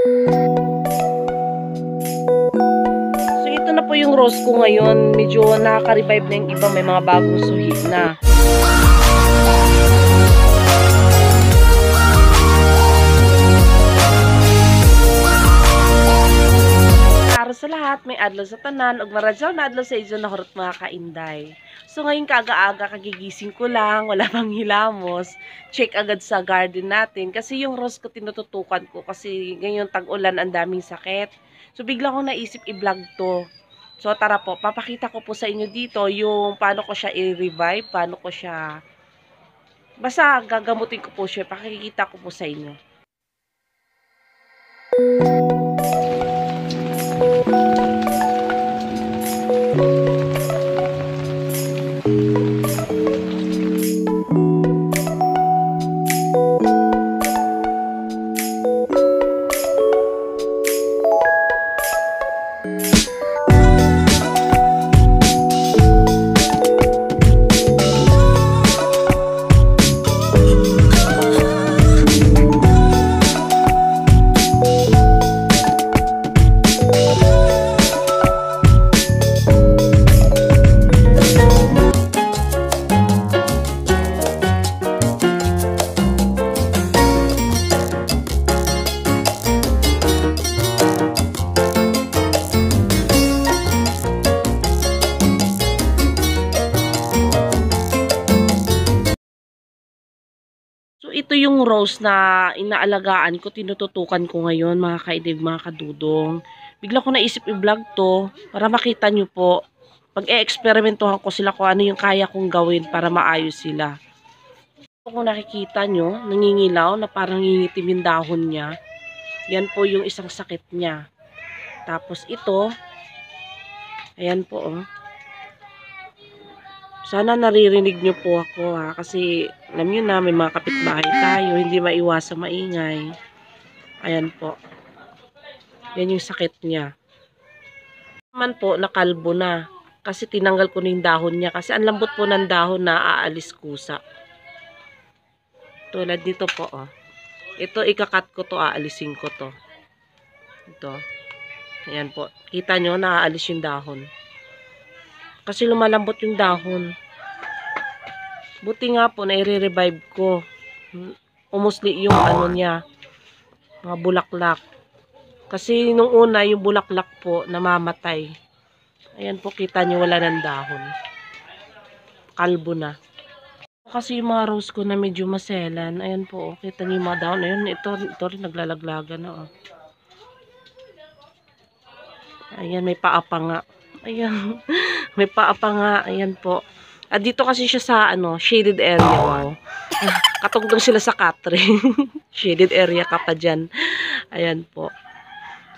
So ito na po yung rose ko ngayon. Medyo nakaka-revive na yung iba. May mga bagong suhi na. Para sa lahat, may adlaw sa tanan, ug maradyaw na adlaw sa ijo na horot mga kainday. So ngayon kaga-aga kagigising ko lang, wala pang hilamos. Check agad sa garden natin kasi yung rose ko tinututukan ko kasi ngayon tag-ulan ang daming sakit. So bigla kong naisip i-vlog to. So tara po, papakita ko po sa inyo dito yung paano ko siya i-revive, paano ko siya basta gagamutin ko po siya, pakikita ko po sa inyo. So, ito yung rose na inaalagaan ko, tinututukan ko ngayon, mga kaidig, mga kadudong. Bigla ko naisip i-vlog to, para makita nyo po, pag e-experimentuhan ko sila kung ano yung kaya kong gawin para maayos sila. Kung nakikita nyo, nangingilaw na parang ngingitim yung dahon niya. Yan po yung isang sakit niya. Tapos ito, ayan po oh. Sana naririnig nyo po ako ha. Kasi alam nyo na may mga kapitbahay tayo. Hindi maiwasang maingay. Ayan po. Yan yung sakit niya. Naman po nakalbo na. Kasi tinanggal ko na yung dahon niya. Kasi ang lambot po ng dahon na aalis kusa. Tulad dito po oh. Ito ikakat ko to. Aalisin ko to. Ito. Ayan po. Kita nyo na aalis yung dahon. Kasi lumalambot yung dahon. Buti nga po, na-revive ko. Umusli yung ano niya. Mga bulaklak. Kasi nung una, yung bulaklak po, namamatay. Ayan po, kita nyo, wala ng dahon. Kalbo na. Kasi yung mga rose ko na medyo maselan. Ayan po, kita nyo yung mga dahon. Ayan, ito rin naglalaglagan na. Oh. Ayan, may paa pa nga. Ayan. May paa pa nga. Ayan po. At dito kasi siya sa shaded area. Wow. Katugtog sila sa Catherine. Shaded area ka pa dyan. Ayan po.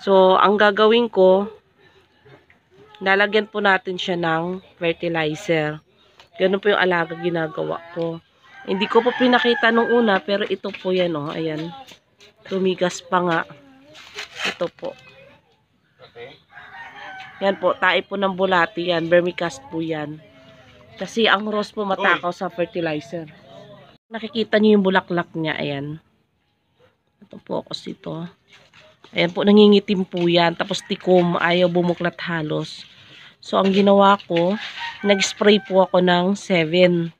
So, ang gagawin ko, lalagyan po natin siya ng fertilizer. Ganun po yung alaga ginagawa ko. Hindi ko po pinakita nung una, pero ito po yan. Oh. Ayan. Tumigas pa nga. Ito po. Yan po, tae po ng bulati yan. Vermicast po yan. Kasi ang rose po matakaw sa fertilizer. Nakikita niyo yung bulaklak niya. Ayan. Ito po kasi ito. Ayan po, nangingitim po yan. Tapos tikom, ayaw bumuklat halos. So, ang ginawa ko, nag-spray po ako ng 7.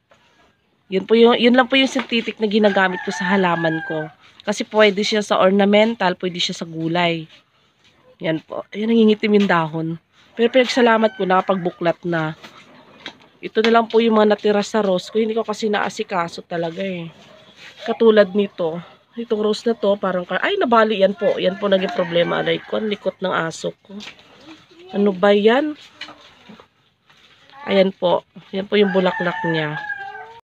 Yun lang po yung synthetic na ginagamit ko sa halaman ko. Kasi pwede siya sa ornamental, pwede siya sa gulay. Yan po. Ayan, nangingitim yung dahon. Pero pinagsalamat ko, nakapagbuklat na. Ito na lang po yung mga natira sa rose ko. Hindi ko kasi naasikaso talaga eh. Katulad nito. Itong rose na to, parang, ay nabali yan po. Yan po naging problema. Alay ko, ang likot ng aso ko. Ano ba yan? Ayan po. Yan po yung bulaklak niya.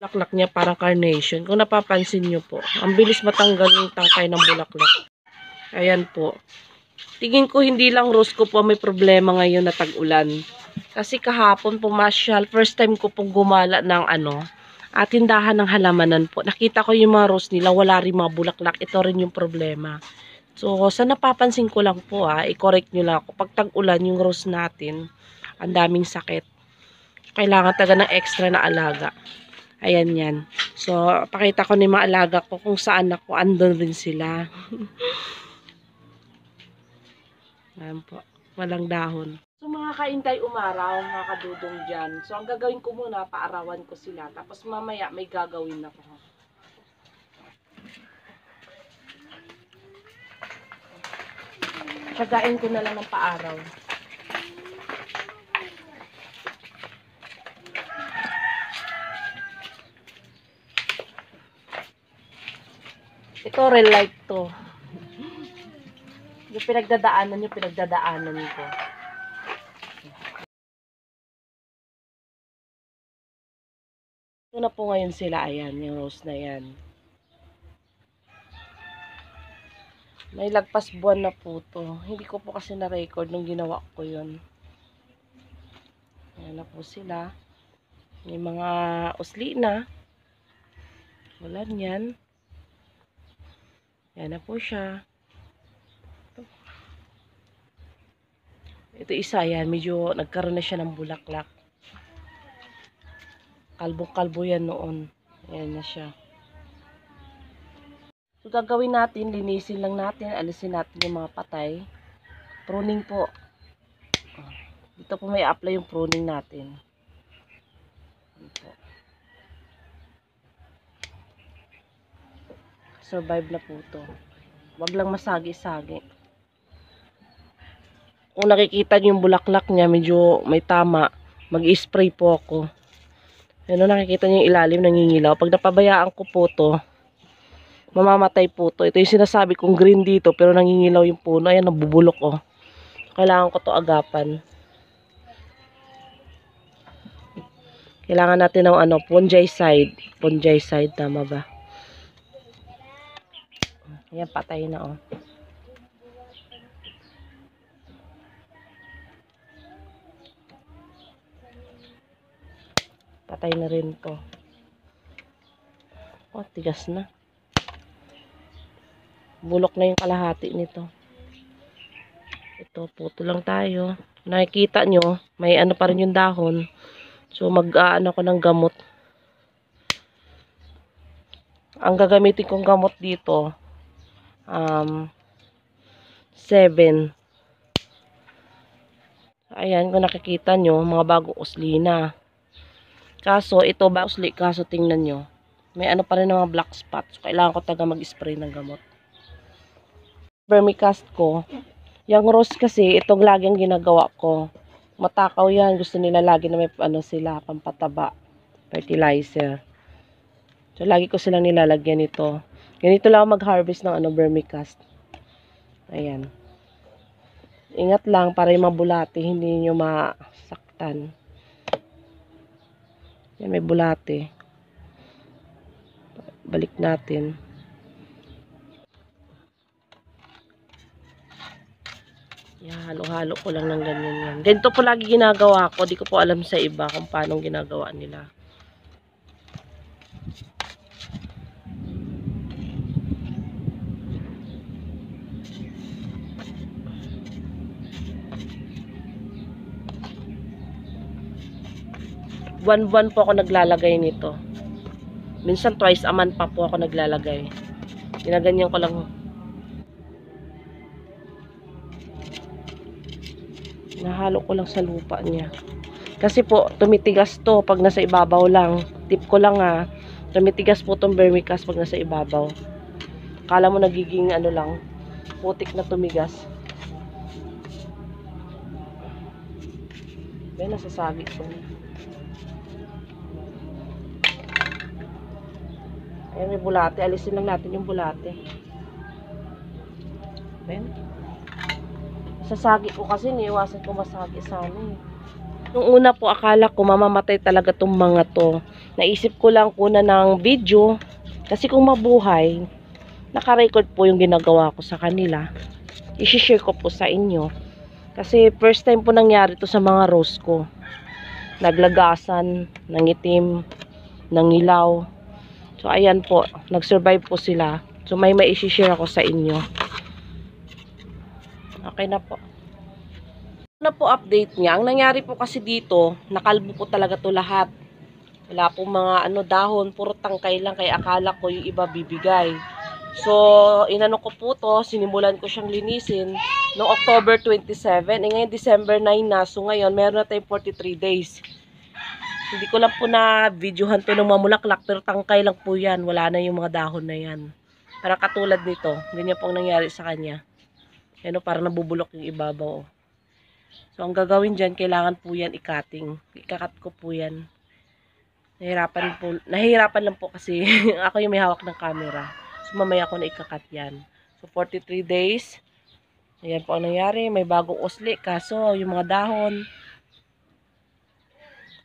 Bulaklak niya parang carnation. Kung napapansin nyo po. Ang bilis matanggal yung tangkay ng bulaklak. Ayan po. Tingin ko hindi lang rose ko po may problema ngayon na tag-ulan. Kasi kahapon pumasyal, first time ko pong gumala ng tindahan ng halamanan po. Nakita ko yung mga rose nila, wala rin mga bulaklak. Ito rin yung problema. So, sa napapansin ko lang po i-correct nyo lang ako. Pag tag-ulan yung rose natin, ang daming sakit. Kailangan taga ng extra na alaga. Ayan yan. So, pakita ko ni mga alaga ko kung saan ako, andun rin sila. Ayan po. Walang dahon. So mga kaintay umaraw, mga kadudong dyan. So ang gagawin ko muna, paarawan ko sila. Tapos mamaya may gagawin ako. Tsagain ko na lang ng paaraw. Ito real life to. Yung pinagdadaanan ko. Ito na po ngayon sila, ayan, yung rose na yan. May lagpas buwan na po to. Hindi ko po kasi na-record nung ginawa ko yun. Ayan na po sila. May mga usli na. Wala niyan. Ayan na po siya. Ito isa, yan. Medyo nagkaroon na siya ng bulaklak. Kalbo-kalbo yan noon. Ayan na siya. So, gagawin natin, linisin lang natin, alisin natin yung mga patay. Pruning po. Dito po may apply yung pruning natin. Survive na po to. Wag lang masagi-sagi. Kung nakikita nyo yung bulaklak niya, medyo may tama, mag-spray po ako. Ano, nakikita nyo yung ilalim, nangingilaw. Pag napabayaan ko po to, mamamatay po to. Ito yung sinasabi kong green dito, pero nangingilaw yung puno. Ayan, nabubulok oh. Kailangan ko to agapan. Kailangan natin ng ano, fungicide. Fungicide, tama ba? Ayan, patay na oh. Patay na rin to. Oh, tigas na. Bulok na yung kalahati nito. Ito, puto lang tayo. Nakikita nyo, may ano pa rin yung dahon. So, mag-aano ko ng gamot. Ang gagamitin kong gamot dito, 7. Ayan, kung nakikita nyo, mga bagong usli na. Kaso, ito bagong usli, kaso tingnan nyo. May ano pa rin mga black spots. So, kailangan ko taga mag-spray ng gamot. Vermicast ko. Yung rose kasi, itong lagi ang ginagawa ko. Matakaw yan. Gusto nila lagi na may ano sila, pampataba. Fertilizer. So, lagi ko silang nilalagyan ito. Ganito lang mag-harvest ng ano, vermicast. Ayan. Ingat lang para yung mabulate, hindi nyo masaktan. Yan, may bulate. Balik natin. Yan, halo-halo ko lang ng ganyan yan. Ganito po lagi ginagawa ko. Di ko po alam sa iba kung paano ginagawa nila. Buwan-buwan po ako naglalagay nito. Minsan twice a month pa po ako naglalagay. Ginaganyan ko lang. Nahalo ko lang sa lupa niya. Kasi po, tumitigas to pag nasa ibabaw lang. Tip ko lang ha. Tumitigas po tong vermicast pag nasa ibabaw. Akala mo nagiging ano lang, putik na tumigas. May nasasagi ko. Ayan, may bulate. Alisin lang natin yung bulate. Ayan. Sasagi ko kasi, niiwasan ko masagi sana eh. Nung una po, akala ko mamamatay talaga tong mga to. Naisip ko lang kuna ng video. Kasi kung mabuhay, naka-record po yung ginagawa ko sa kanila. I-share ko po sa inyo. Kasi first time po nangyari to sa mga rose ko. Naglagasan, nangitim, nangilaw. So, ayan po. Nag-survive po sila. So, may i-share ako sa inyo. Okay na po. Ano po update niya? Ang nangyari po kasi dito, nakalbo po talaga to lahat. Wala po mga ano, dahon. Puro tangkay lang. Kaya akala ko yung iba bibigay. So, inano ko po to, sinimulan ko siyang linisin noong October 27. Ngayon, December 9 na. So, ngayon, meron na tayong 43 days. Hindi ko lang po na videohan to ng mamulaklak, pero tangkay lang po yan. Wala na yung mga dahon na yan. Para katulad nito, ganyan pong nangyari sa kanya. Yan o, parang nabubulok yung ibabaw. So, ang gagawin dyan, kailangan po yan i-cutting. Ikakat ko po yan. Nahihirapan lang po kasi ako yung may hawak ng camera. So, mamaya ko na ikakat yan. So, 43 days. Ayan po ang nangyari. May bagong usli. Kaso, yung mga dahon.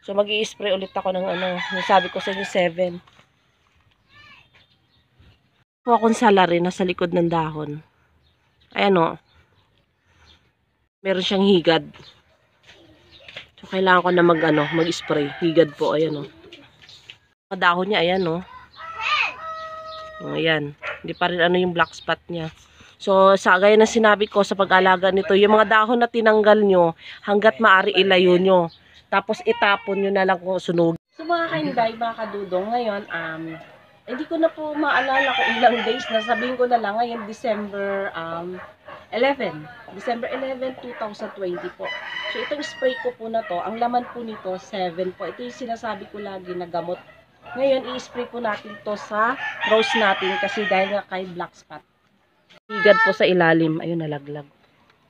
So, mag-i-spray ulit ako ng nasabi ko sa inyo, 7. Po akong salary nasa likod ng dahon. Ayan o. Meron siyang higad. So, kailangan ko na mag-spray. Higad po. Ayan o. Ang dahon niya, ayan o. Ayan. Hindi pa rin yung black spot niya. So, gaya ng sinabi ko sa pag-alaga nito, yung mga dahon na tinanggal nyo, hanggat maaari ilayo nyo. Tapos itapon nyo na lang kung sunog. So, mga kainday, mga kadudong, ngayon, hindi ko na po maalala kung ilang days na. Sabihin ko na lang, ngayon, December 11. December 11, 2020 po. So, itong spray ko po na to, ang laman po nito, 7 po. Ito yung sinasabi ko lagi na gamot. Ngayon, i-spray po natin to sa rose natin kasi dahil nga kay black spot. Higad po sa ilalim. Ayun, nalaglag.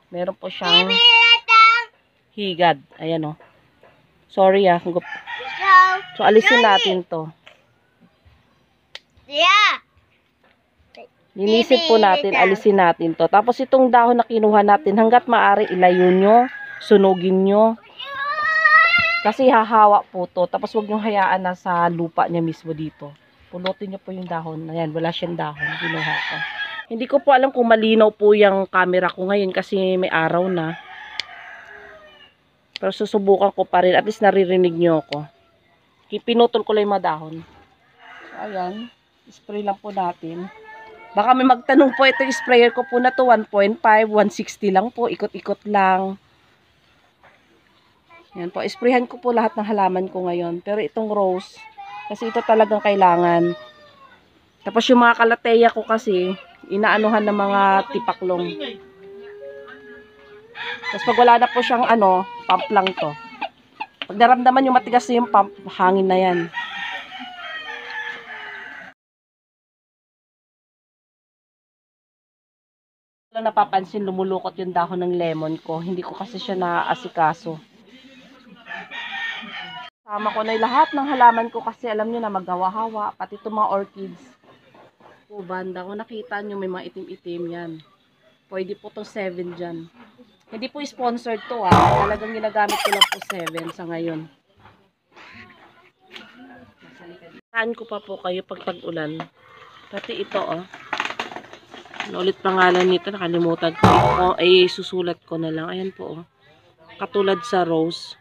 Meron po siyang higad. Ayan o. Sorry So, alisin natin to. Linisin po natin, alisin natin to. Tapos itong dahon na kinuha natin, hanggat maaari ilayo nyo, sunugin nyo. Kasi hahawa po to. Tapos huwag nyo hayaan na sa lupa niya mismo dito. Pulutin nyo po yung dahon. Ayan, wala siyang dahon. Kinuha ko. Hindi ko po alam kung malinaw po yung camera ko ngayon kasi may araw na. Pero susubukan ko pa rin. At least naririnig nyo ako. Pinutol ko lang yung mga dahon. So, ayan. Spray lang po natin. Baka may magtanong po, ito yung sprayer ko po na to. 1.5, 160 lang po. Ikot-ikot lang. Yan po. Sprayhan ko po lahat ng halaman ko ngayon. Pero itong rose, kasi ito talagang kailangan. Tapos yung mga kalateya ko kasi, inaanuhan ng mga tipaklong. Tapos pag wala na po siyang pump lang to. Pag naramdaman yung matigas na yung pump, hangin na yan. Wala napapansin, lumulukot yung dahon ng lemon ko. Hindi ko kasi siya naaasikaso. Sama ko na yung lahat ng halaman ko kasi alam nyo na maghawa-hawa. Pati itong mga orchids. O banda, kung nakita nyo may mga itim-itim yan. Pwede po itong 7 dyan. Hindi po sponsored to Talagang ginagamit ko lang po 7 sa ngayon. Saan ko pa po kayo pag tag-ulan. Pati ito ulit pangalan nito, nakalimutan ko. Ay susulat ko na lang. Ayan po Katulad sa rose.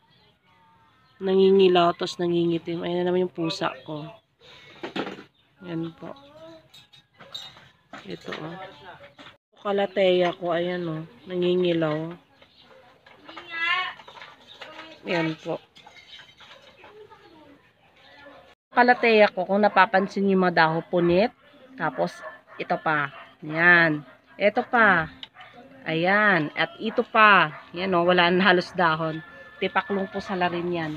Nangingilaw, tapos nangingitim. Ayan na naman yung pusa ko. Ayan po. Ito Kalateya ko, ayan nangingilaw. Ayan po. Kalateya ko, kung napapansin yung mga dahon punit. Tapos, ito pa. Ayan. Ito pa. Ayan. At ito pa. Ayan wala na halos dahon. Tipaklong po sa larin yan.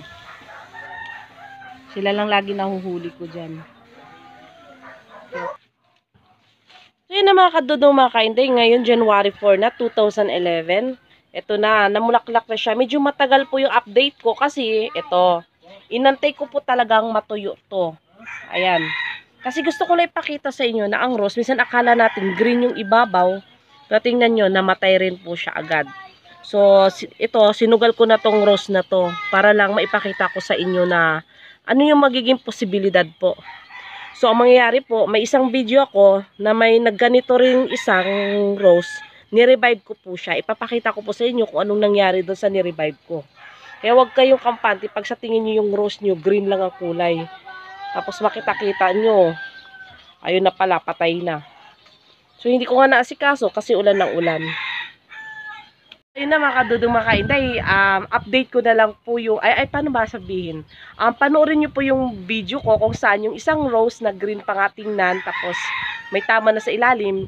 Sila lang lagi nahuhuli ko dyan. So yun na mga kadudong mga kainday. Ngayon January 4 na 2011. Ito na. Namulaklak na siya. Medyo matagal po yung update ko kasi ito. Inantay ko po talagang matuyo to. Ayan. Kasi gusto ko lang ipakita sa inyo na ang rose, minsan akala natin green yung ibabaw. Pero tingnan nyo, namatay rin po siya agad. So, ito, sinugal ko na tong rose na to para lang maipakita ko sa inyo na ano yung magiging posibilidad po. So, ang mangyayari po, may isang video ako na may nagganito rin isang rose. Nirevive ko po siya. Ipapakita ko po sa inyo kung anong nangyari doon sa nirevive ko. Kaya huwag kayong kampante pag sa tingin nyo yung rose nyo, green lang ang kulay. Tapos makita-kita nyo, ayun na pala, patay na. So, hindi ko nga naasikaso kasi ulan ng ulan. Ayun na mga kadudong mga kainday, update ko na lang po yung, paano ba sabihin? Panoorin nyo po yung video ko kung saan yung isang rose na green pa nga tingnan, tapos may tama na sa ilalim,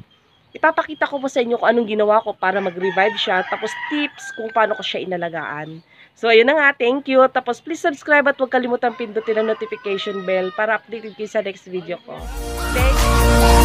ipapakita ko po sa inyo kung anong ginawa ko para mag-revive siya, tapos tips kung paano ko siya inalagaan. So, ayun na nga, thank you. Tapos, please subscribe at huwag kalimutan pindutin ang notification bell para updated kayo sa next video ko. Thank you!